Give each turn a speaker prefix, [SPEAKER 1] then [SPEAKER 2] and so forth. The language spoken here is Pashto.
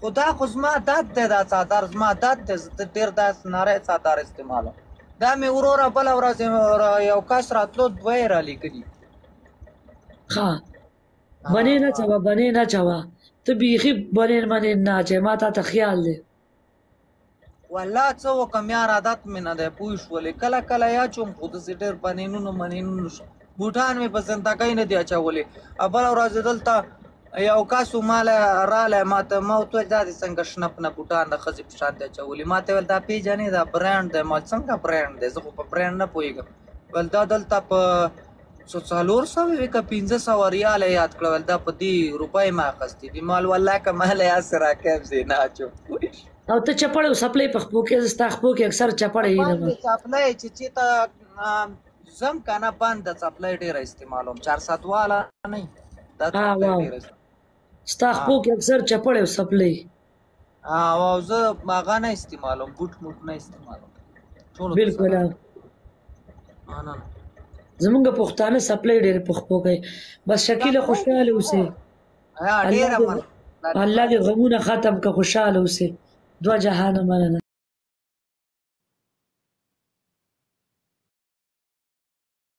[SPEAKER 1] خدا خو زما عادت دی دا څادر زما عادت دی زه ډېر داسې نری څادر استعمالوم دا مې وروره بله ورځ یو کس راتلو دوه یې رالیږلي
[SPEAKER 2] ښه بنې نه چوه بنې نه چوه ته بیخي بنې منې نه اچوې ما تا ته خیال دی
[SPEAKER 1] والله څه وکړم یار عادت مې نه دی پوه شولې کله کله یا چوم خو داسې ډېر بنینونو منینونو بوټان مې په زندګۍ نه دي اچولې بله ورځ دلته یو کس و ماله رالی ما ته ما ورته ویل دا دې څنګه شنه پنه بوټان د ښځې په شان دي اچولي ما ته ویل دا پېژنې دا برانډ دی ما څنګه برانډ دی زه خو په برانډ نه پوهېږم ویل دا دلته په 400 که 500 ریاله یاد کړه ویل دا په دې روپۍ ما اخیستې دي ما ویل والله که ماله هسې راکیم زه نه اچوم
[SPEAKER 2] او ته چپړې سپلۍ په خپو کې ستا خپو کې اکثر چپړې
[SPEAKER 1] باندې څپلۍ چې چېرته ځم که نه بنده څپلۍ ډېره استعمالوم 400 واله نه دا څپلۍ ډېره
[SPEAKER 2] ستا خپو کې اکثر چپړې او سپلۍ
[SPEAKER 1] او زه هغه نه استعمالوم بوټ موټ نه استعمالوم
[SPEAKER 2] بلکل زمونږ پښتانه سپلۍ ډېرې په خپو کوي بس شکیله خوشحاله اوسې الله دې غمونه ختم که خوشحاله اوسې دوه جهانه مننه